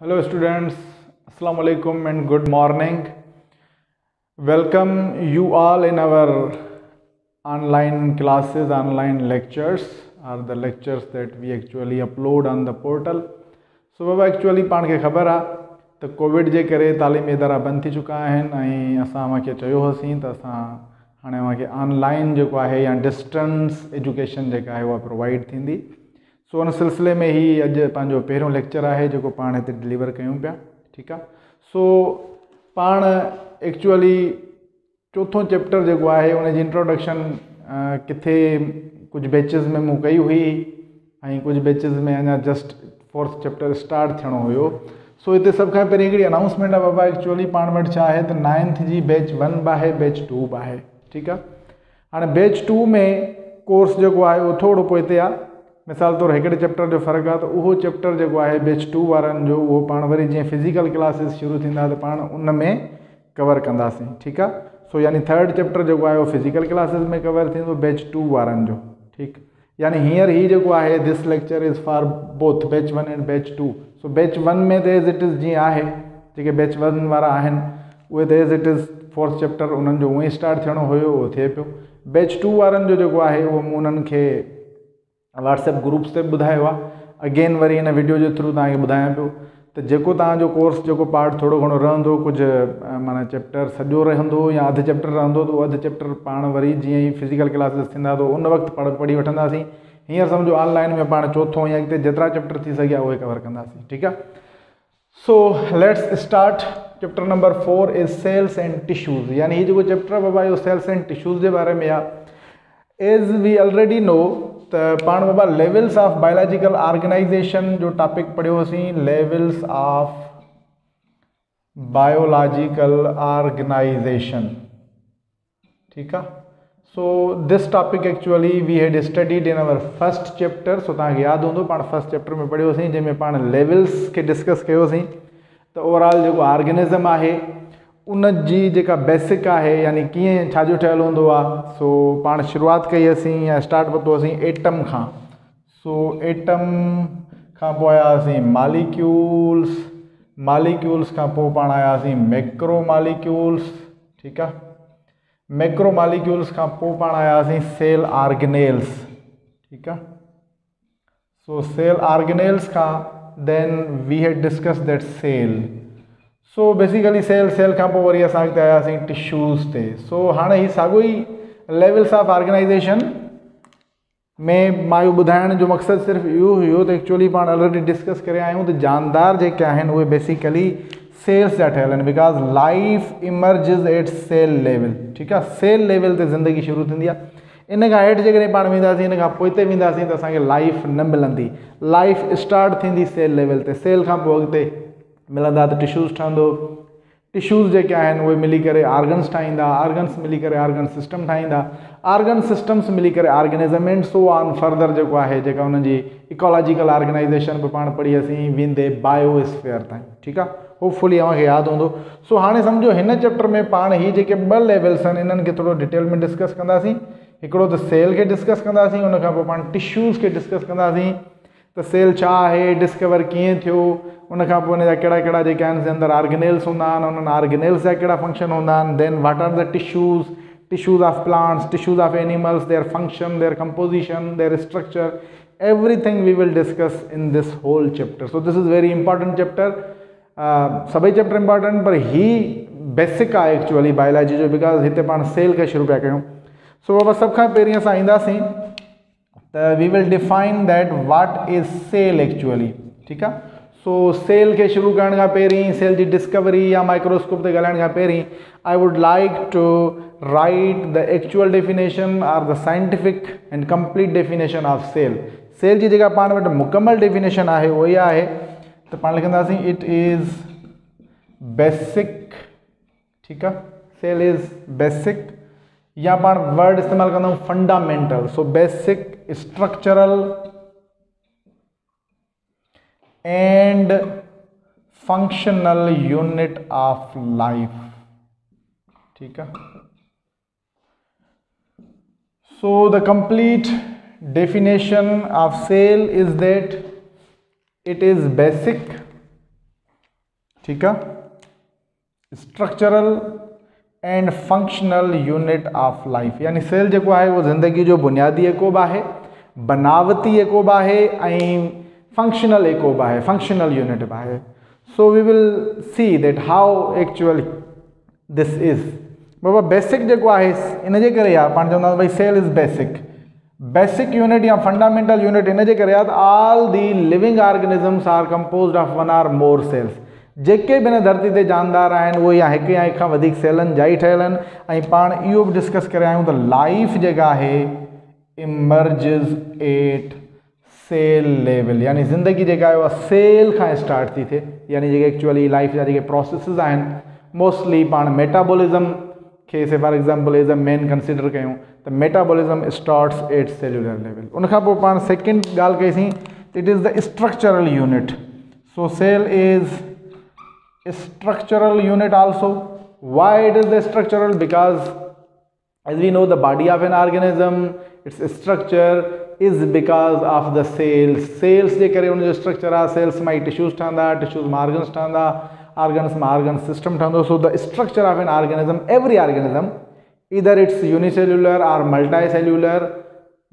Hello students, Assalamu alaikum and good morning. Welcome you all in our online classes, online lectures are the lectures that we actually upload on the portal. So Baba actually पाण खे ख़बर आहे त Covid जे करे तालीमी इदारा बंदि थी चुका आहिनि ऐं असां तव्हांखे चयो हुसीं त असां हाणे तव्हांखे ऑनलाइन जेको आहे या डिस्टेंस एजुकेशन जेका आहे उहा प्रोवाइड थींदी। सो उन सिलसिले में ही अॼु पंहिंजो पहिरियों लेक्चर आहे जेको पाण हिते डिलीवर कयूं पिया। ठीकु आहे। सो पाण एक्चुअली चौथों चैप्टर जेको आहे उन जी इंट्रोडक्शन किथे कुझु बैचिस में मूं कई हुई ऐं कुझु बैचिस में अञा जस्ट फोर्थ चैप्टर स्टार्ट थियणो हुयो। सो हिते सभ खां पहिरीं हिकिड़ी अनाउंसमेंट आहे बाबा, एक्चुअली पाण वटि छा आहे त 9th जी बैच 1 बि आहे, बैच 2 बि आहे। ठीकु आहे। हाणे बैच 2 में कोर्स जेको आहे उहो थोरो पोइते आहे। मिसाल तौरु हिकिड़े चैप्टर जो फ़र्क़ु आहे त उहो चैप्टर जेको आहे बैच 2 वारनि जो उहो पाण वरी जीअं फिज़िकल क्लासिस शुरू थींदा त पाण उन में कवर कंदासीं। ठीकु आहे। सो यानी थर्ड चैप्टर जेको आहे उहो फिज़िकल क्लासिस में कवर थींदो बैच 2 वारनि जो। ठीकु। यानी हींअर ही जेको आहे this lecture is for both batch 1 and batch 2। So batch 1 में त एज़ इट इज़ जीअं आहे, जेके बैच 1 वारा आहिनि उहे त as it is fourth chapter उन्हनि जो उअं ई स्टार्ट थियणो हुयो, उहो थिए पियो। बैच 2 वारनि जो जेको आहे उहो मूं उन्हनि खे व्हाट्सएप ग्रुप्स ते ॿुधायो आहे। अगेन वरी हिन वीडियो जे थ्रू तव्हांखे ॿुधायां पियो त जेको तव्हांजो कोर्स जेको पार्ट थोरो घणो रहंदो, कुझु माना चैप्टर सॼो रहंदो या अधु चैप्टर रहंदो, त अधु चैप्टर पाण वरी जीअं ई फिज़िकल क्लासिस थींदा त उन वक़्तु पढ़ी वठंदासीं। हींअर सम्झो ऑनलाइन में पाण चौथों या अॻिते जेतिरा चैप्टर थी सघिया उहे कवर कंदासीं। ठीकु आहे। So let's start. Chapter number 4 is cells and tissues. यानी हीउ जेको चैप्टर बाबा इहो सेल्स एंड टिश्यूज़ जे बारे में आहे। एज़ वी ऑलरेडी नो त पाण बाबा लेवल्स ऑफ बायोलॉजिकल ऑर्गेनाइजेशन जो टॉपिक पढ़ियो हुसीं। Levels of biological organisation. ठीकु आहे। So this topic actually we had studied in our first chapter. So तव्हांखे यादि हूंदो पाण फर्स्ट चैप्टर में पढ़ियो हुसीं, जंहिंमें पाण लेवल्स खे डिस्कस कयोसीं त ओवरऑल जेको ऑर्गेनिज़म आहे उन जी जेका बेसिक आहे यानी कीअं छाजो ठहियलु हूंदो आहे। सो पाण शुरूआति कई हुसीं या स्टार्ट वरितो हुसीं एटम खां। सो एटम खां पोइ आयासीं मॉलिक्यूल्स, मॉलिक्यूल्स खां पोइ पाण आयासीं मैक्रो मॉलिक्यूल्स। ठीकु आहे। मैक्रो मॉलिक्यूल्स खां पोइ पाण आयासीं सेल ऑर्गेनेल्स। ठीकु आहे। सो सेल ऑर्गेनेल्स खां then we had discuss that cell. So basically cell खां पोइ वरी असां अॻिते आयासीं टिश्यूज़ ते। सो हाणे ही साॻियो ई लेवल्स ऑफ ऑर्गेनाइजेशन में मां इहो ॿुधाइण जो मक़सदु सिर्फ़ु इहो हुयो त एक्चुअली पाण ऑलरेडी डिस्कस करे आहियूं त जानदार जेके आहिनि उहे बेसिकली सेल्स जा ठहियल आहिनि, because life emerges at cell level. ठीकु आहे। सेल लेवल ते ज़िंदगी शुरू थींदी आहे। इन खां हेठि जेकॾहिं पाण वेंदासीं, इन खां पोइ वेंदासीं त असांखे लाइफ न मिलंदी। लाइफ स्टार्ट थींदी सेल लेवल ते। सेल खां पोइ अॻिते मिलंदा त टिश्यूज़ ठहंदो। टिश्यूज़ जेके आहिनि उहे मिली करे ऑर्गन्स ठाहींदा, ऑर्गन्स मिली करे ऑर्गन सिस्टम ठाहींदा, ऑर्गन सिस्टम्स मिली करे organism and so on further जेको आहे जेका हुन जी इकोलॉजिकल ऑर्गेनाइजेशन बि पाण पढ़ी हुआसीं वेंदे बायोस्फीयर ताईं। ठीकु आहे। होपफुली तव्हांखे यादि हूंदो। सो हाणे सम्झो हिन चैप्टर में पाण ही जेके 2 लेवल्स आहिनि इन्हनि खे थोरो डिटेल में डिस्कस कंदासीं। हिकिड़ो त सेल खे डिस्कस कंदासीं, उन खां पोइ पाण टिश्यूज़ खे डिस्कस कंदासीं त सेल छा आहे, डिस्कवर कीअं थियो, उन खां पोइ उन जा कहिड़ा कहिड़ा जेके आहिनि अंदरि ऑर्गेनेल्स हूंदा आहिनि, उन्हनि ऑर्गेनेल्स जा कहिड़ा फंक्शन हूंदा आहिनि। Then what are the tissues, tissues of plants, tissues of animals, their function, their composition, their structure, everything we will discuss in this whole chapter. So this is very important chapter. सभई chapter important, पर ही basic आहे actually biology जो, because हिते पाण cell खे शुरू पिया कयूं। सो बाबा सभ खां पहिरीं असां ईंदासीं त we will define that what is cell actually. ठीकु आहे। सो सेल खे शुरू करण खां पहिरीं, सेल जी डिस्कवरी या माइक्रोस्कोप ते ॻाल्हाइण खां पहिरीं I would like to write the actual definition or the scientific and complete definition of cell. Cell जी जेका पाण वटि मुकमल डेफिनेशन आहे उहा इहा आहे त पाण लिखंदासीं इट इज़ बेसिक। ठीकु आहे। सेल इज़ बेसिक, या पाण वर्ड इस्तेमालु कंदा आहियूं fundamental. So basic structural and functional unit of life. ठीक है। So the complete definition of cell is that it is basic, ठीक है, structural and functional unit of life, यानी सेल जो है वो ज़िंदगी जो बुनियादी एकोब है, बनावटी एकोब है, फंक्शनल एकोब है, फंक्शनल यूनिट है। So we will see that how actually this is. बाबा बेसिक जो है इन जे करे पाण चवंदा भाई सेल इज़ बेसिक यूनिट या फंडामेंटल यूनिट इन जे करे all the living organisms are composed of one or more cells. जेके भी धरती ते जानदार आहिनि वो या हिकु या हिक खां वधीक सेलनि जा ई ठहियल आहिनि। ऐं पाण इहो बि डिस्कस करे आहियूं त लाइफ जेका आहे इमर्जिज एट सेल लेवल, यानी ज़िंदगी जेका आहे उहा सेल खां स्टार्ट थी थिए, यानी जेके एक्चुअली लाइफ जा जेके प्रोसेसिस आहिनि मोस्टली पाण मेटाबॉलिज्म के से for example as a man consider कयूं त metabolism starts at cellular level. उनखां पोइ पाण सेकेंड ॻाल्हि कईसीं it is the structural unit. So cell is structural unit also. Why it is the structural? Because as we know the body of an organism, its structure is because of the cells जे करे उन जो structure आहे, sales मां tissues ठहंदा, tissues मां organs ठहंदा, organs मां organ system ठहंदो। So the structure of an organism, every organism either it's unicellular or multicellular,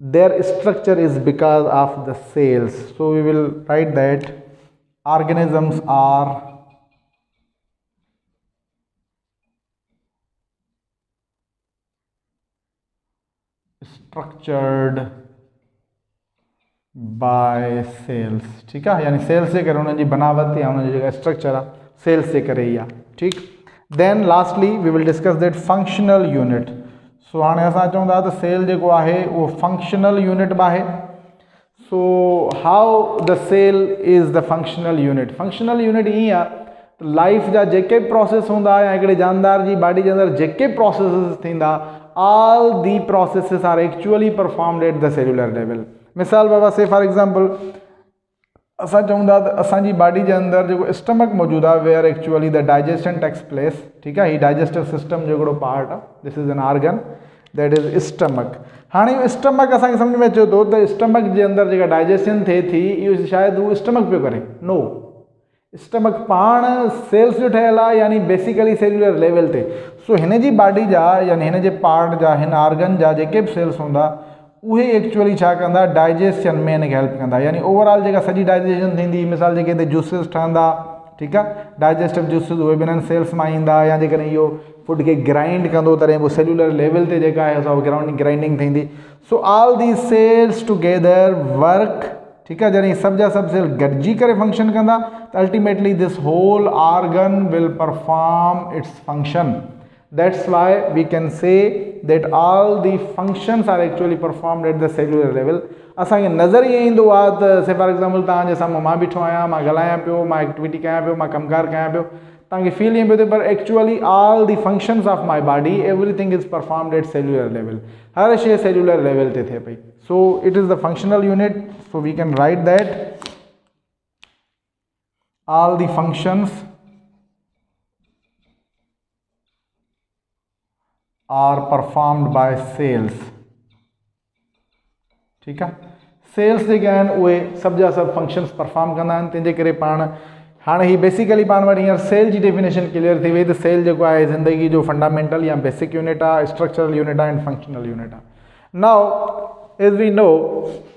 their structure is because of the cells. So we will write that organisms are structured by cells, ठीक है, यानी sales से करे उन जी बनावट या उन जी structure आहे सेल्स से करे ही आहे, ठीक। Then lastly we will discuss that functional unit. So हाँ असां चऊं था त सेल जो है वो फंक्शनल यूनिट भी है। So how the cell is the functional unit. Functional unit ईअं आहे त लाइफ जा जेके प्रोसेस हूंदा या हिकिड़े जानदार जी बॉडी जे अंदरि जेके प्रोसेस थींदा, all the processes are actually performed at the cellular level. मिसाल बाबा से फॉर एग्जाम्पल असां चऊं था त असांजी बॉडी जे अंदरि जेको स्टमक मौजूदु आहे where actually the digestion takes place, ठीकु आहे, ही डाइजेस्टिव सिस्टम जो हिकिड़ो पार्ट आहे, this is an organ that is stomach. हाणे स्टमक असांखे सम्झ में अचे थो त स्टमक जे अंदरि जेका डाइजेशन थिए थी इहो शायदि उहो स्टमक पियो करे, नो, स्टमक पाण सेल्स जो ठहियल आहे, यानी बेसिकली सेल्यूलर लेवल ते। सो हिन जी बॉडी जा यानी हिन जे पार्ट जा हिन ऑर्गन जा जेके बि सेल्स हूंदा उहे एक्चुअली छा कंदा, डाइजेशन में हिनखे हेल्प कंदा, यानी ओवरऑल जेका सॼी डाइजेशन थींदी, मिसाल जेके हिते जूसिस ठहंदा, ठीकु आहे, डाइजेस्टिव जूसिस उहे बि हिननि सेल्स मां ईंदा, या जेकॾहिं इहो फूड खे ग्राइंड कंदो तॾहिं पोइ सेल्यूलर लेवल ते जेका आहे असां ग्राइंडिंग थींदी। So all these cells together work, ठीक है, जॾहिं सब जा सब सेल गॾिजी करे फंक्शन कंदा त ultimately this whole organ will perform its function. That's why we can say that all the functions are actually performed at the cellular level. असांखे नज़र ईअं ईंदो आहे त से फॉर एग्जाम्पल तव्हांजे साम्हूं मां बीठो आहियां, मां ॻाल्हायां पियो, मां एक्टिविटी कयां पियो, मां कमकार कयां पियो, तव्हांखे फील ईअं पियो थिए, पर actually all the functions of my body everything is performed at cellular level, हर शइ सेल्यूलर लेवल ते थिए पई। So it is the functional unit. So we can write that all the functions are performed by cells, ठीक है। Sales जेके आहिनि उहे सभ जा सभु फंक्शन्स परफॉर्म कंदा आहिनि, तंहिंजे करे पाण हाणे ही बेसिकली पाण वटि हींअर सेल जी डेफिनेशन क्लियर थी वई त सेल जेको आहे ज़िंदगी जो फंडामेंटल या बेसिक यूनिट आहे, स्ट्रक्चरल यूनिट आहे एंड फंक्शनल यूनिट आहे। Now as we know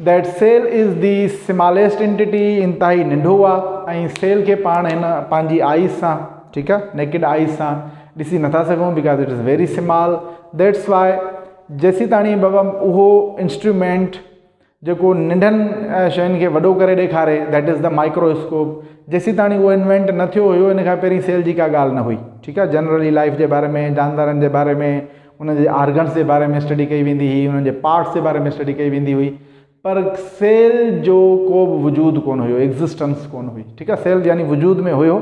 that cell is the smallest entity, इंतहाई नंढो आहे ऐं सेल खे पाण हिन पंहिंजी आइज़ सां, ठीकु आहे, नेकेड आइज़ सां ॾिसी नथा सघूं because it is very small. That's why जेसी ताणी बाबा उहो इंस्ट्रूमेंट जेको नंढनि शयुनि खे वॾो करे ॾेखारे, दैट इज़ द माइक्रोस्कोप, जेसी ताणी उहो इन्वेंट न थियो हुयो इन खां पहिरीं सेल जी का ॻाल्हि न हुई, ठीकु आहे। जनरली लाइफ जे बारे में, जानदारनि जे बारे में, उनजे ऑर्गन्स के बारे में स्टडी कई वेंदी हुई, उनजे पार्ट्स के बारे में स्टडी कई वेंदी हुई, पर सेल जो को वजूद कोन हुयो, एग्जिस्टेंस कोन हुई, ठीक है। सेल यानी वजूद में हुयो,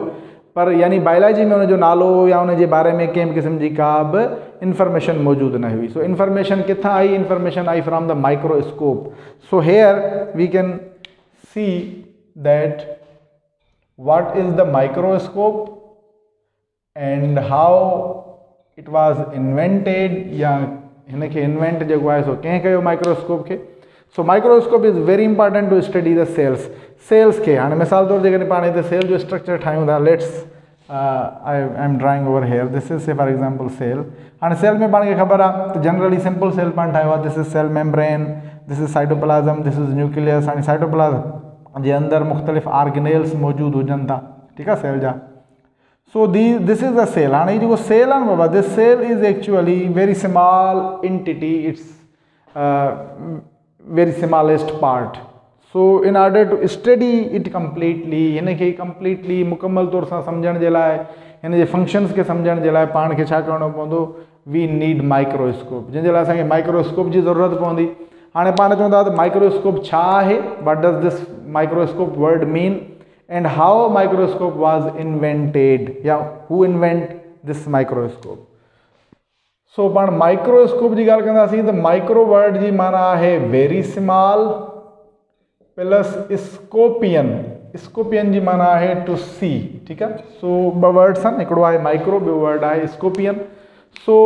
पर यानी बायोलॉजी में उनजो नालो या उनजे बारे में कंहिं किस्म जी का बि इंफॉर्मेशन मौजूद न हुई। सो इंफॉर्मेशन किथां आई? इंफॉर्मेशन आई from the microscope. So here we can see that what is the microscope and how it was invented, या हिनखे इन्वेंट जेको आहे सो कंहिं कयो माइक्रोस्कोप खे। So microscope is very important to study the cells. Cells खे हाणे मिसाल तौर ते कॾहिं पाण हिते सेल जो स्ट्रक्चर ठाहियूं था, let's I am drawing over here, this is से फॉर एग्जांपल सेल। हाँ सेल में पान खे खबर है तो जनरली सिंपल सेल पान ठायो, this is cell membrane, this is cytoplasm, this is nucleus. हाँ साइटोप्लाज्म जे अंदर मुख्तलिफ ऑर्गेनेल्स मौजूद होजन था, ठीक है सेल जा। So this is the cell. हाँ ये जो सेल है बाबा, this cell is actually very small entity, it's very smallest part. So in order to study it completely, इनके कंप्लीटली मुकम्मल तौर से समझण जे लाइ, इन जे फंक्शन्स के समझण जे लाइ पाण खे छा करणो पवंदो, वी नीड माइक्रोस्कोप, जिन जे लाइ असांखे माइक्रोस्कोप जी ज़रूरत पवंदी। हाँ पाण चवंदा त माइक्रोस्कोप छा आहे, what does this microscope word mean, and how microscope was invented, या who invent this microscope। so पाण माइक्रोस्कोप जी ॻाल्हि कंदासीं त माइक्रो वर्ड जी माना आहे वेरी स्मॉल प्लस स्कोपियन, स्कोपियन जी माना आहे टू सी, ठीक है। सो ॿ वर्ड्स आहिनि, हिकिड़ो आहे माइक्रो, ॿियो वर्ड आहे स्कोपियन। So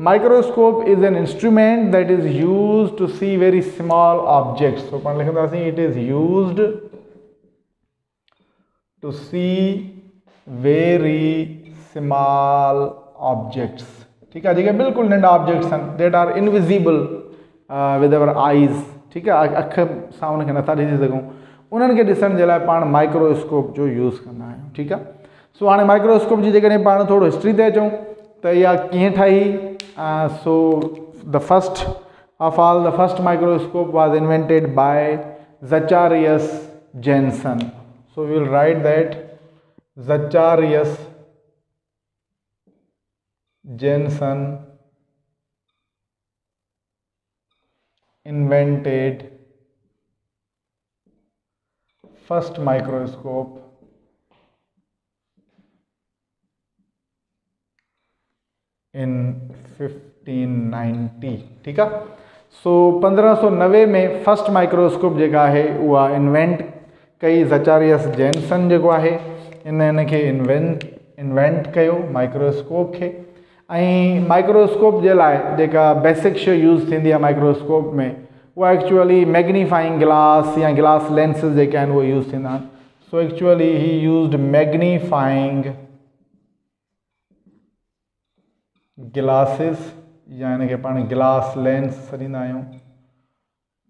microscope is an instrument that is used to see very small objects. So पाण लिखंदासीं it is used to see very small objects, ठीक है, जेके बिल्कुल नंढा ऑब्जेक्ट्स आहिनि, that are invisible with our eyes, ठीक है, अख सां उनखे नथा ॾिसी सघूं, उन्हनि खे ॾिसण जे लाइ पाण माइक्रोस्कोप जो यूज़ कंदा आहियूं, ठीक है। सो हाणे माइक्रोस्कोप जी जेकॾहिं पाण थोरो हिस्ट्री ते अचूं त इहा कीअं ठाही। So the first of all, the first microscope was invented by Zacharias Janssen. So we will write that Zacharias Janssen invented first microscope in 1590, ठीक है। सो 1590 में फर्स्ट माइक्रोस्कोप जेका है उहा इन्वेंट कई ज़चारियस जेनसन जेको आहे, इनखे इन्वेंट कयो माइक्रोस्कोप खे। ऐं माइक्रोस्कोप जे लाइ जेका बेसिक शइ यूज़ थींदी आहे माइक्रोस्कोप में, उहा एक्चुअली मैग्नीफाइंग ग्लास या ग्लास लेंसिस जेके आहिनि उहे यूज़ थींदा आहिनि। So actually he used magnifying glasses, या इनखे पाण ग्लास लेंस सॾींदा आहियूं,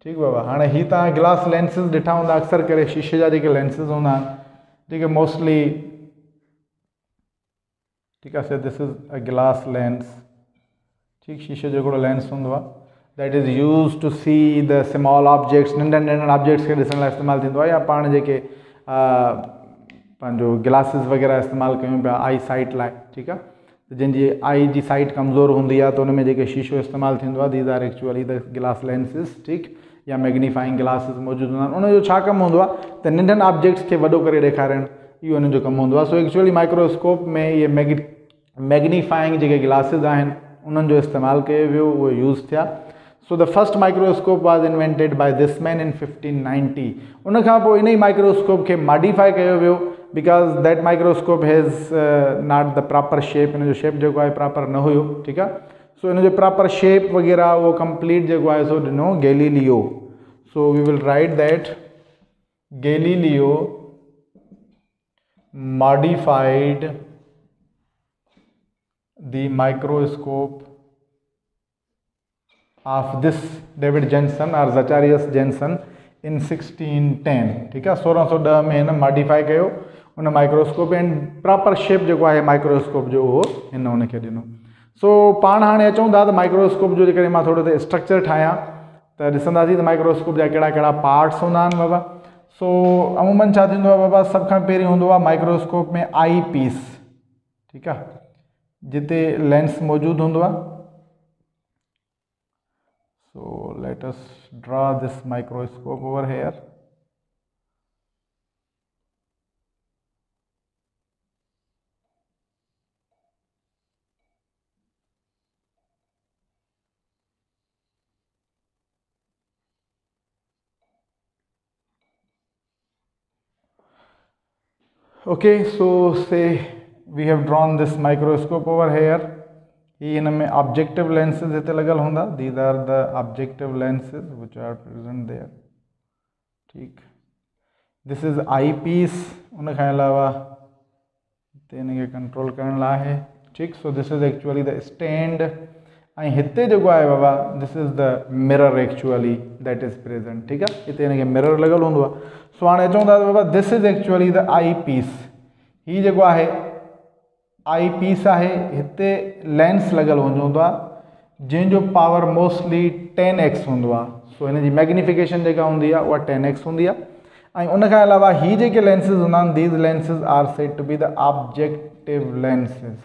ठीक बाबा। हाँ ही तव्हां ग्लास लेंसिस ॾिठा हूंदा, अक्सर करे शीशे जा जेके लेंसिस हूंदा आहिनि, जेके मोस्टली, ठीक है, this is a glass lens, ठीक, शीशे जो हिकिड़ो लेंस हूंदो आहे that is use to see the small objects, नंढनि नंढनि ऑब्जेक्ट्स खे ॾिसण लाइ इस्तेमालु थींदो आहे, या पाण जेके पंहिंजो ग्लासिस वग़ैरह इस्तेमालु कयूं पिया आई साइट लाइ, ठीक आहे, जिनकी आई जी साइट कमज़ोर होंगी है तो उनमें जो शीशो इस्तेमाल थींदो, these are actually the glass lenses, ठीक, या मैग्नीफाइंग ग्लासिस मौजूद होंदा आहिनि। उनजो छा कमु हूंदो आहे त नंढनि ऑब्जेक्ट्स के वॾो करे ॾेखारणु, इहो उनजो कमु हूंदो आहे। सो एक्चुअली माइक्रोस्कोप में ये मैग्नीफाइंग जेके ग्लासिस आहिनि उन्हनि जो इस्तेमालु कयो वियो, उहो यूज़ थिया। सो the first microscope was invented by this man in 1590। उन खां पोइ इन ई माइक्रोस्कोप खे मॉडिफाई कयो वियो, because that microscope has not the proper shape, इन जो शेप जेको आहे प्रॉपर न हुयो, ठीक आहे। सो इन जो प्रॉपर शेप वग़ैरह वो कंप्लीट जेको आहे सो ॾिनो Galileo. So we will write that Galileo modified the microscope of this David Janssen और ज़चारियस जेनसन इन 1610, ठीक है। 1610 में हिन मॉडिफाई कयो उन माइक्रोस्कोप एंड प्रॉपर शेप जो है माइक्रोस्कोप जो वो हिन उनखे ॾिनो। सो पाण हाणे अचूं था त माइक्रोस्कोप जो जेकॾहिं मां थोरो त स्ट्रक्चर ठाहियां त ॾिसंदासीं त माइक्रोस्कोप जा कहिड़ा कहिड़ा पार्ट्स हूंदा आहिनि बाबा। सो अमूमन छा थींदो आहे बाबा, सभ खां पहिरीं हूंदो आहे माइक्रोस्कोप में आई पीस, ठीक आहे, जिते लेंस मौजूदु हूंदो आहे। So let us draw this microscope over here. Okay, so say we have drawn this microscope over here. ये इनमें objective lenses इते लगल होंदा. These are the objective lenses which are present there. ठीक. This is eyepiece. उन खां अलावा हिते इनखे कंट्रोल करण लाइ आहे, ठीकु। So this is actually the stand, ऐं हिते जेको आहे बाबा this is the mirror actually that is present, ठीकु आहे। हिते हिनखे मिरर लॻल हूंदो आहे। सो हाणे अचूं था बाबा this is actually the eyepiece, हीअ जेको आहे आई पीस आहे, हिते लेंस लॻल हूंदो आहे जंहिंजो पावर मोस्टली 10x हूंदो आहे। सो हिन जी मैग्नीफिकेशन जेका हूंदी आहे उहा 10x हूंदी आहे। ऐं उनखां अलावा हीअ जेके लेंसिस हूंदा आहिनि these lenses are said to be the objective lenses,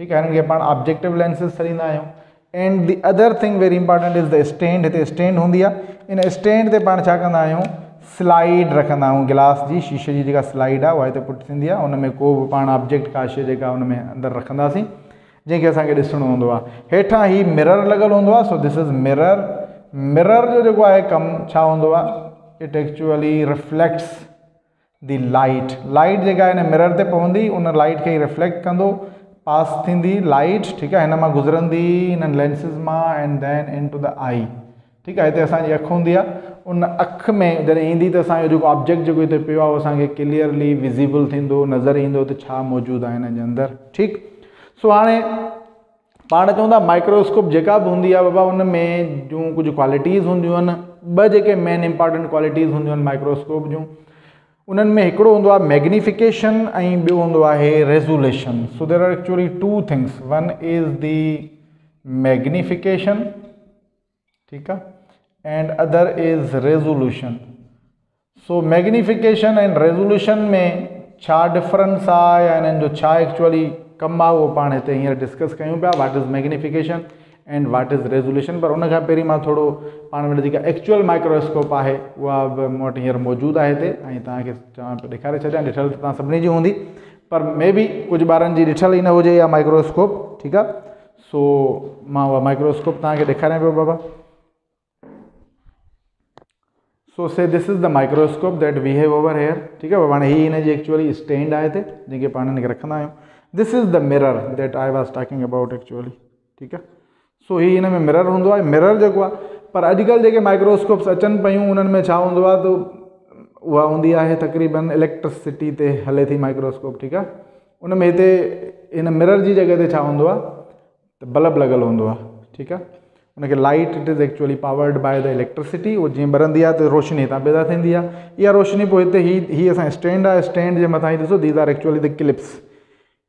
ठीकु आहे। हिननि खे पाण ऑब्जेक्टिव लेंसिस छॾींदा आहियूं। And the other thing very important is the stand, हिते स्टैंड हूंदी आहे। इन स्टैंड ते पाण छा कंदा आहियूं, स्लाइड रखंदा आहियूं, गिलास जी शीशे जी जेका स्लाइड आहे उहा हिते पुट थींदी आहे। उन में को बि पाण ऑब्जेक्ट का शइ जेका उन में अंदरि रखंदासीं जंहिंखे असांखे ॾिसणो हूंदो आहे। हेठां ही मिरर लॻल हूंदो आहे। So this is mirror. Mirror जो जेको आहे कमु छा हूंदो आहे, it actually reflects the light. Light जेका आहे हिन मिरर ते पवंदी, उन लाइट खे रिफ्लेक्ट कंदो, पास थींदी लाइट, ठीकु आहे, हिन मां गुज़रंदी हिननि लेंसिस मां and then in to the eye, ठीकु आहे। हिते असांजी अखि हूंदी आहे, उन अखि में जॾहिं ईंदी त असांजो जेको ऑब्जेक्ट जेको हिते पियो आहे उहो असांखे क्लियरली विज़िबल थींदो, नज़र ईंदो त छा मौजूदु आहे हिन जे अंदरि, ठीकु। सो हाणे पाण चऊं था माइक्रोस्कोप जेका बि हूंदी आहे बाबा उन में जूं कुझु क्वालिटीज़ हूंदियूं आहिनि, ॿ जेके मेन इंपॉर्टेंट क्वालिटीज़ हूंदियूं आहिनि माइक्रोस्कोप जूं, उन्हनि में हिकिड़ो हूंदो आहे मैग्नीफिकेशन ऐं ॿियो हूंदो आहे resolution. So there are actually two things, one is the magnification, ठीकु आहे, and other is resolution. So magnification and resolution में छा डिफरेंस आहे या इन्हनि जो छा एक्चुअली कमु आहे उहो पाण हिते हींअर डिस्कस कयूं पिया, what is magnification and what is resolution. पर उनखां पहिरीं मां थोरो पाण वटि जेका एक्चुअल माइक्रोस्कोप आहे उहा बि मूं वटि हींअर मौजूदु आहे हिते, ऐं तव्हांखे चवां पियो ॾेखारे छॾियां। ॾिठल तव्हां सभिनी जी हूंदी, पर मे बी कुझु ॿारनि जी ॾिठल ई न हुजे या माइक्रोस्कोप, ठीकु आहे। सो मां उहा माइक्रोस्कोप तव्हांखे ॾेखारियां पियो बाबा। So say this is the microscope that we have over here, ठीकु आहे बाबा। हाणे हीअ हिन जी एक्चुअली स्टैंड आहे हिते जंहिंखे पाण हिनखे रखंदा आहियूं। This is the mirror that I was talking about actually, ठीकु आहे। सो हीअ हिन में मिरर हूंदो आहे, मिरर जेको आहे। पर अॼुकल्ह जेके माइक्रोस्कोप्स अचनि पियूं उन्हनि में छा हूंदो आहे, त उहा हूंदी आहे तक़रीबन इलेक्ट्रिसिटी ते हले थी माइक्रोस्कोप, ठीकु आहे। उन में हिते हिन मिरर जी जॻह ते छा हूंदो आहे, त बल्ब लॻल हूंदो आहे, ठीकु आहे। उनखे light it is actually powered by the electricity, उहो जीअं ॿरंदी आहे त रोशनी हितां पैदा थींदी आहे। इहा रोशनी पोइ हिते हीअ असांजो स्टैंड आहे, स्टैंड जे मथां ही ॾिसो these are actually the clips.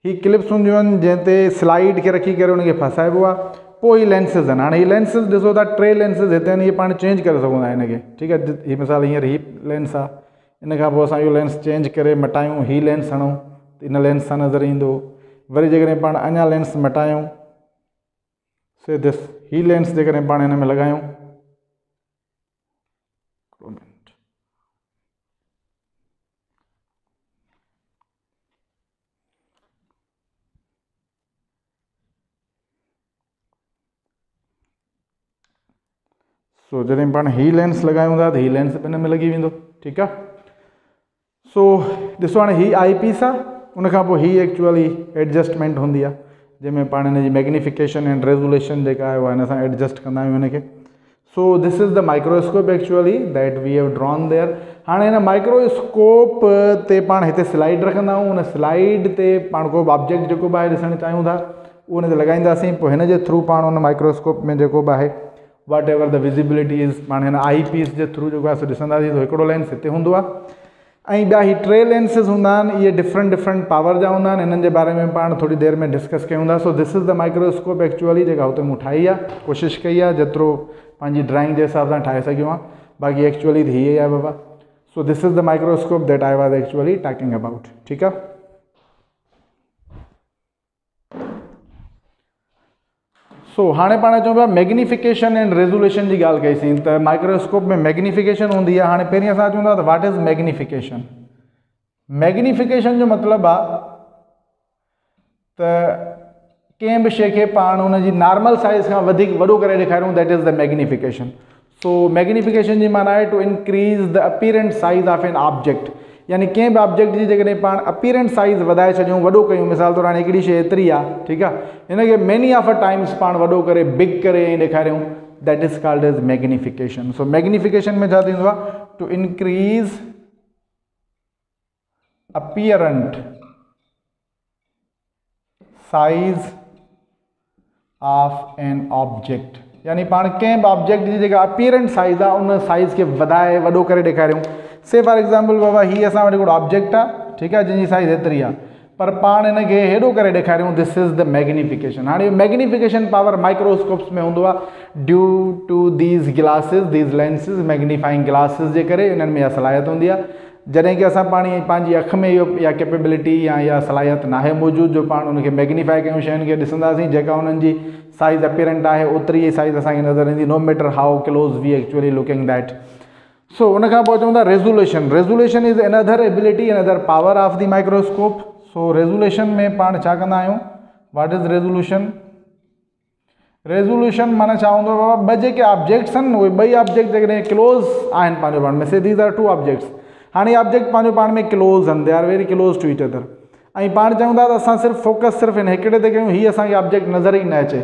ही क्लिप्स हूंदियूं आहिनि जंहिं ते स्लाइड खे रखी करे उनखे फसाइबो आहे। पोइ ही लेंसिस आहिनि। हाणे ही लेंसिस ॾिसो था, टे लेंसिस हिते आहिनि, इहे पाण चेंज करे सघूं था हिनखे, ठीकु आहे। हीअ मिसाल हींअर ही लेंस आहे, इन खां पोइ असां इहो लेंस चेंज करे मटायूं, ही लेंस हणूं त इन लेंस सां नज़र ईंदो। वरी जेकॾहिं पाण अञा लेंस मटायूं, से दिस ही लेंस जेकॾहिं पाण हिन में लॻायूं, सो जॾहिं पाण ही लेंस लॻायूं था त ही लेंस हिन में लॻी वेंदो, ठीकु आहे। सो ॾिसो हाणे ही आई पीस आहे, उनखां पोइ ही एक्चुअली एडजस्टमेंट हूंदी आहे जंहिंमें पाण हिन जी मैग्नीफिकेशन एंड रेज़ोल्यूशन जेका आहे उहा हिन सां एडजस्ट कंदा आहियूं हिनखे। So this is the microscope actually that we have drawn there. हाणे हिन माइक्रोस्कोप ते पाण हिते स्लाइड रखंदा आहियूं, उन स्लाइड ते पाण को बि ऑब्जेक्ट जेको बि आहे ॾिसणु चाहियूं था उहो हुन ते लॻाईंदासीं। पोइ हिन जे थ्रू पाण उन माइक्रोस्कोप में जेको बि आहे what ever the visibility is पाण हिन आई पीस जे थ्रू जेको आहे सो ॾिसंदासीं। त हिकिड़ो लेंस हिते हूंदो आहे ऐं ॿिया ही टे लेंसिस हूंदा आहिनि, इहे डिफरेंट पावर जा हूंदा आहिनि। हिननि जे बारे में पाण थोरी देरि में डिस्कस कयूं था। सो this is the microscope actually जेका हुते मूं ठाही आहे, कोशिशि कई आहे जेतिरो पंहिंजी ड्राइंग जे हिसाब सां ठाहे सघियो आहे। बाक़ी एक्चुअली त हीअ ई आहे बाबा। So this is the microscope that I was actually talking about, ठीकु आहे। सो हाणे पाण चऊं पिया मैग्नीफिकेशन एंड रेज़ोल्यूशन जी ॻाल्हि कईसीं त माइक्रोस्कोप में मैग्नीफिकेशन हूंदी आहे। हाणे पहिरीं असां चऊं था त वाट इज़ मैग्नीफिकेशन। मैग्नीफिकेशन जो मतिलबु आहे त कंहिं बि शइ खे पाण हुन जी नॉर्मल साइज़ खां वधीक वॾो करे ॾेखारियूं, that is the magnification. So magnification जी माना आहे to increase the apparent size of an object, यानी कंहिं बि ऑब्जेक्ट जी जेकॾहिं पाण अपीरेंट साइज़ वधाए छॾियूं, वॾो कयूं। मिसाल तौरु हाणे हिकिड़ी शइ एतिरी आहे, ठीकु आहे, हिनखे मेनी ऑफ अ टाइम्स पाण वॾो करे बिग करे ऐं ॾेखारियूं, that is called as magnification. So magnification में छा थींदो आहे, to increase apparent size of an object, यानी पाण कंहिं बि ऑब्जेक्ट जी जेका अपीयरेंट साइज़ आहे उन साइज़ खे वधाए वॾो करे ॾेखारियूं। से फॉर एग्जाम्पल बाबा ही असां वटि हिकिड़ो ऑब्जेक्ट आहे, ठीकु आहे, जंहिंजी साइज़ एतिरी आहे, पर पाण हिनखे हेॾो करे ॾेखारियूं, दिस इज़ द मैग्नीफिकेशन। हाणे मैग्नीफिकेशन पावर माइक्रोस्कोप्स में हूंदो आहे due to these glasses, these lenses, magnifying glasses जे करे इन्हनि में इहा सलाहियत हूंदी आहे। जॾहिं कि असां पंहिंजी अख में इहो इहा कैपेबिलिटी या इहा सलाहियत नाहे मौजूदु जो पाण उनखे मैग्नीफाई कयूं, शयुनि खे ॾिसंदासीं जेका उन्हनि जी साइज़ अपीयरेंट आहे ओतिरी ई साइज़ असांखे नज़र ईंदी, no matter how close we actually looking that. So उन खां पोइ चऊं था resolution. Resolution is another ability, another power of the microscope. So resolution में पाण छा कंदा आहियूं, व्हाट इज़ रेज़ोल्यूशन? रेज़ोल्यूशन माना छा हूंदो आहे बाबा, ॿ जेके ऑब्जेक्ट्स आहिनि उहे ॿई ऑब्जेक्ट जेकॾहिं क्लोज़ आहिनि पंहिंजो पाण में, say these are two objects, हाणे ऑब्जेक्ट पंहिंजो पाण में क्लोज़ आहिनि, they are very close to each other, ऐं पाण चऊं था त असां सिर्फ़ु फोकस सिर्फ़ु हिन हिकिड़े ते कयूं, हीअ असांखे ऑब्जेक्ट नज़र ई न अचे,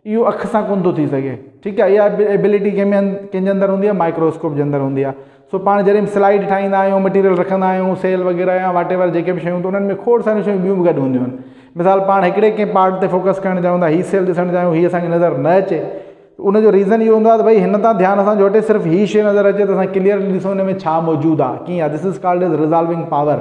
इहो अख सां कोन थो थी सघे, ठीकु आहे। इहा एबिलिटी कंहिंजे अंदरि हूंदी आहे, माइक्रोस्कोप जे अंदरि हूंदी आहे। सो पाण जॾहिं स्लाइड ठाहींदा आहियूं, मटीरियल रखंदा आहियूं, सेल वग़ैरह या वाट एवर जेके बि शयूं, त उन्हनि में खोड़ सारियूं शयूं ॿियूं बि गॾु हूंदियूं आहिनि। मिसाल पाण हिकिड़े कंहिं पार्ट ते फोकस करणु चाहियूं था, हीअ सेल ॾिसणु चाहियूं, हीअ असांखे नज़र न अचे, उनजो रीज़न इहो हूंदो आहे त भई हिन तां ध्यानु असांजो हटे, सिर्फ़ु हीअ शइ नज़र अचे त असां क्लियरली ॾिसूं हिन में छा मौजूदु आहे, कीअं आहे, this is called as resolving power.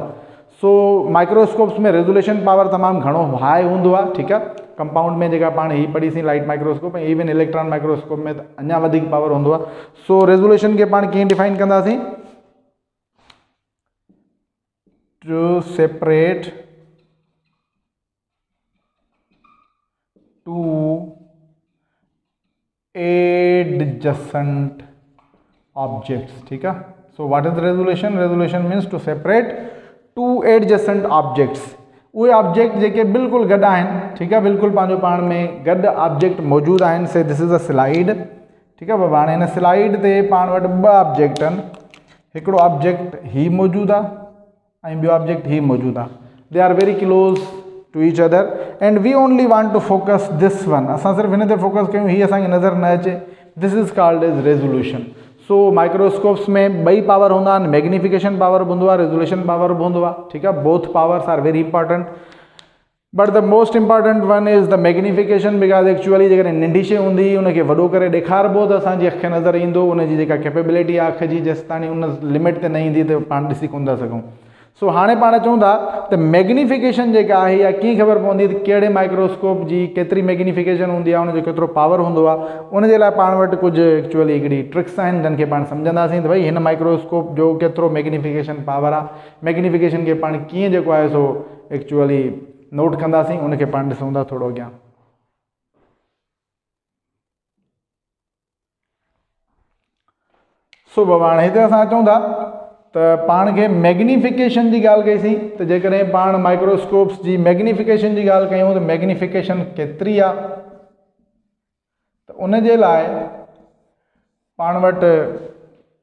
So microscopes में रेज़ोल्यूशन पावर तमामु घणो हाई हूंदो आहे, ठीकु आहे। कंपाउंड में जेका पाण हीअ पढ़ीसीं लाइट माइक्रोस्कोप, ऐं इवन इलेक्ट्रॉन माइक्रोस्कोप में त अञा वधीक पावर हूंदो आहे। सो रेज़ोल्यूशन खे पाण कीअं डिफाइन कंदासीं? To separate two adjacent objects, ठीक है। So what is resolution? Resolution means to separate two adjacent objects, उहे ऑब्जेक्ट जेके बिल्कुलु गॾु आहिनि, ठीकु आहे, बिल्कुलु पंहिंजो पाण में गॾु ऑब्जेक्ट मौजूदु आहिनि। से दिस इज़ अ स्लाइड, ठीकु आहे बाबा। हाणे हिन स्लाइड ते पाण वटि ॿ ऑब्जेक्ट आहिनि, हिकिड़ो ऑब्जेक्ट ही मौजूदु आहे ऐं ॿियो ऑब्जेक्ट ही मौजूदु आहे, they are very close to each other and we only want to focus this one, असां सिर्फ़ु हिन ते फोकस कयूं, हीअ असांखे नज़र न अचे, this is called as resolution. So microscopes में ॿई पावर हूंदा आहिनि, मैग्नीफिकेशन पावर बि हूंदो आहे, रेज़ोल्यूशन पावर बि हूंदो आहे, ठीकु आहे। Both powers are very important, but the most important one is the magnification, because actually जेकॾहिं नंढी शइ हूंदी उनखे वॾो करे ॾेखारिबो त असांजी अखि नज़र ईंदो, उनजी जेका कैपेबिलिटी आहे अखि जी, जेसिताणी उन लिमिट ते न ईंदी त पाण ॾिसी कोन था सघूं। सो हाणे पाण चऊं था त मैग्नीफिकेशन जेका आहे इहा कीअं ख़बर पवंदी त कहिड़े माइक्रोस्कोप जी केतिरी मैग्नीफिकेशन हूंदी आहे, उनजो केतिरो पावर हूंदो आहे। उनजे लाइ पाण वटि कुझु एक्चुअली हिकिड़ी ट्रिक्स आहिनि जिन खे पाण सम्झंदासीं त भई हिन माइक्रोस्कोप जो केतिरो मैग्नीफिकेशन पावर आहे, मैग्नीफिकेशन खे पाण कीअं जेको आहे सो एक्चुअली नोट कंदासीं, उनखे पाण ॾिसूं था थोरो अॻियां। सो बाबा हाणे हिते असां अचूं था त पाण खे मैग्नीफिकेशन जी ॻाल्हि कईसीं, त जेकॾहिं पाण माइक्रोस्कोप्स जी मैग्नीफिकेशन जी ॻाल्हि कयूं त मैग्नीफिकेशन केतिरी आहे, त उनजे लाइ पाण वटि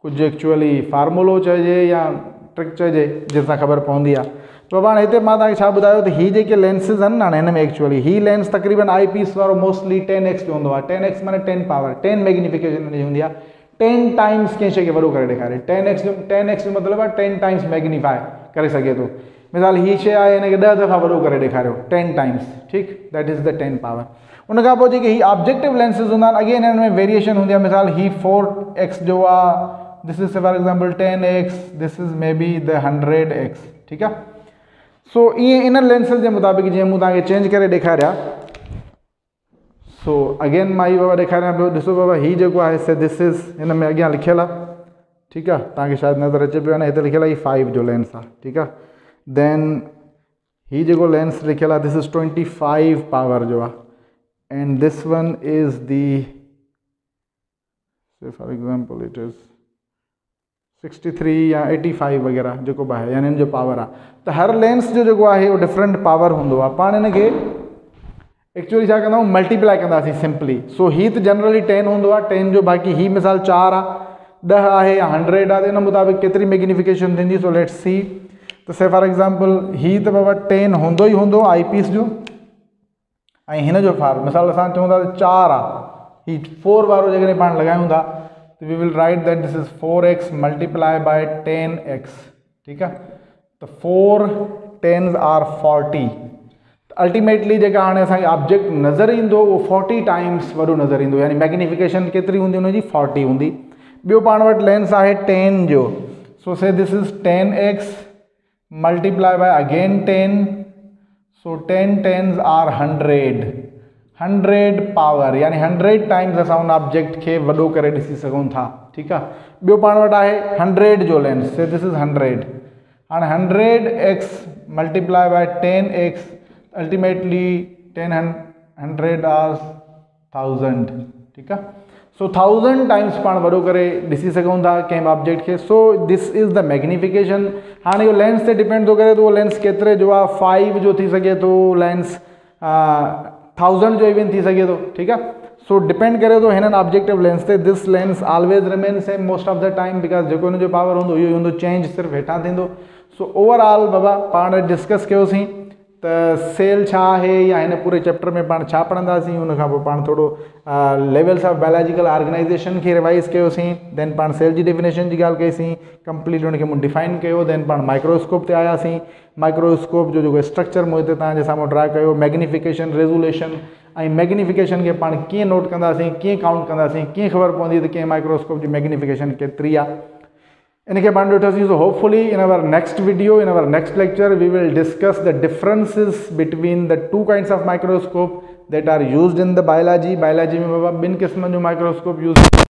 कुझु एक्चुअली फार्मूलो चइजे या ट्रिक चइजे जंहिंसां ख़बर पवंदी आहे। तो पाण हिते मां तव्हांखे छा ॿुधायो त हीअ जेके लेंसिस आहिनि हाणे हिन में एक्चुअली ही लेंस तक़रीबन आई पीस वारो मोस्टली 10x जो हूंदो आहे। 10x माने 10 पावर, 10 मैग्नीफिकेशन हुनजी हूंदी आहे, 10 टाइम्स कंहिं शइ खे वॾो करे ॾेखारे। 10x जो मतिलबु आहे 10 टाइम्स मैग्नीफाई करे सघे थो। मिसाल हीअ शइ आहे हिनखे 10 दफ़ा वॾो करे ॾेखारियो, 10 टाइम्स, ठीकु, दैट इज़ द 10 पावर। उनखां पोइ जेके ही ऑब्जेक्टिव लेंसिस हूंदा आहिनि, अगेन हिन में वेरिएशन हूंदी आहे। मिसाल ही 4x जो आहे, this is for example 10x, this is may be the 100x, ठीकु आहे। सो ईअं इन लेंसिस जे मुताबिक़ जीअं मूं तव्हांखे चेंज करे ॾेखारिया। सो अगेन मां ही बाबा ॾेखारियां पियो, ॾिसो बाबा ही जेको आहे से दिस इज़ हिन में अॻियां लिखियलु आहे, ठीकु आहे, तव्हांखे शायदि नज़र अचे पियो न, हिते लिखियलु आहे 5 जो लेंस आहे, ठीकु आहे। देन ही जेको लेंस लिखियलु आहे दिस इज़ 25 पावर जो आहे and this one is the, से फॉर एग्जाम्पल इट इज़ 63 या 85 वग़ैरह जेको बि आहे, यानी हिन जो पावर आहे। त हर लेंस जो जेको आहे उहो डिफरेंट पावर हूंदो आहे। पाण हिन खे एक्चुअली छा कंदा आहियूं, मल्टीप्लाई कंदासीं सिंपली। सो ही त जनरली 10 हूंदो आहे, 10 जो बाक़ी ही मिसाल 4 आहे, 10 आहे या 100 आहे, त इन मुताबिक़ केतिरी मैग्नीफिकेशन थींदी। सो लेट्स सी, त से फॉर एग्जाम्पल ही त बाबा 10 हूंदो ई हूंदो आई पीस जो, ऐं हिन जो फार मिसाल असां चऊं था त 4 आहे, ही 4 वारो जेकॾहिं पाण लॻायूं था तो we will write that this is 4x multiplied by 10x, ठीक है। तो 4 10s are 40, अल्टीमेटली जेका हाणे असांखे ऑब्जेक्ट नज़र ईंदो उहो 40 टाइम्स वॾो नज़र ईंदो, यानी मैग्निफिकेशन केतिरी हूंदी हुनजी 40 हूंदी। ॿियो पाण वटि लेंस आहे 10 जो, so say this is 10x multiply by again 10, so 10 10s are 100 power, यानी 100 टाइम्स असां उन ऑब्जेक्ट खे वॾो करे ॾिसी सघूं था। ठीकु आहे। ॿियो पाण वटि आहे 100 जो लेंस, से दिस इज़ 100, हाणे 100x multiply by 10x ultimately 100 are 1000। ठीकु आहे। सो 1000 टाइम्स पाण वॾो करे ॾिसी सघूं था कंहिं ऑब्जेक्ट खे। सो दिस इज़ द मैग्निफिकेशन। हाणे इहो लेंस ते डिपेंड थो करे, तो उहो लेंस केतिरे जो आहे, 5 जो थी सघे थो लेंस, 1000 जो इवन थी सघे थो। ठीकु आहे। सो डिपेंड करे थो हिननि ऑब्जेक्टिव लेंस ते। This lens always remain same most of the time, because जेको हुनजो पावर हूंदो इहो ई हूंदो, चेंज सिर्फ़ु हेठां थींदो। सो ओवरऑल बाबा पाण डिस्कस कयोसीं त सेल छा आहे, या हिन पूरे चैप्टर में पाण छा पढ़ंदासीं, उन खां पोइ पाण थोरो लेवल्स ऑफ बायोलॉजिकल ऑर्गेनाइजेशन खे रिवाइज़ कयोसीं, देन पाण सेल जी डेफिनेशन जी ॻाल्हि कईसीं, कंप्लीट उनखे मूं डिफाइन कयो, देन पाण माइक्रोस्कोप ते आयासीं। माइक्रोस्कोप जो जेको स्ट्रक्चर मूं हिते तव्हांजे साम्हूं ड्रा कयो, मैग्निफिकेशन, रेज़ोल्यूशन ऐं मैग्निफिकेशन खे पाण कीअं नोट कंदासीं, कीअं काउंट कंदासीं, कीअं ख़बर पवंदी त कंहिं माइक्रोस्कोप जी मैग्निफिकेशन केतिरी आहे, इनके पाण ॾिठोसीं। So hopefully in our next video, in our next lecture, we will discuss the differences between the two kinds of microscope that are used in the biology में बाबा ॿिनि क़िस्मनि जो माइक्रोस्कोप यूज़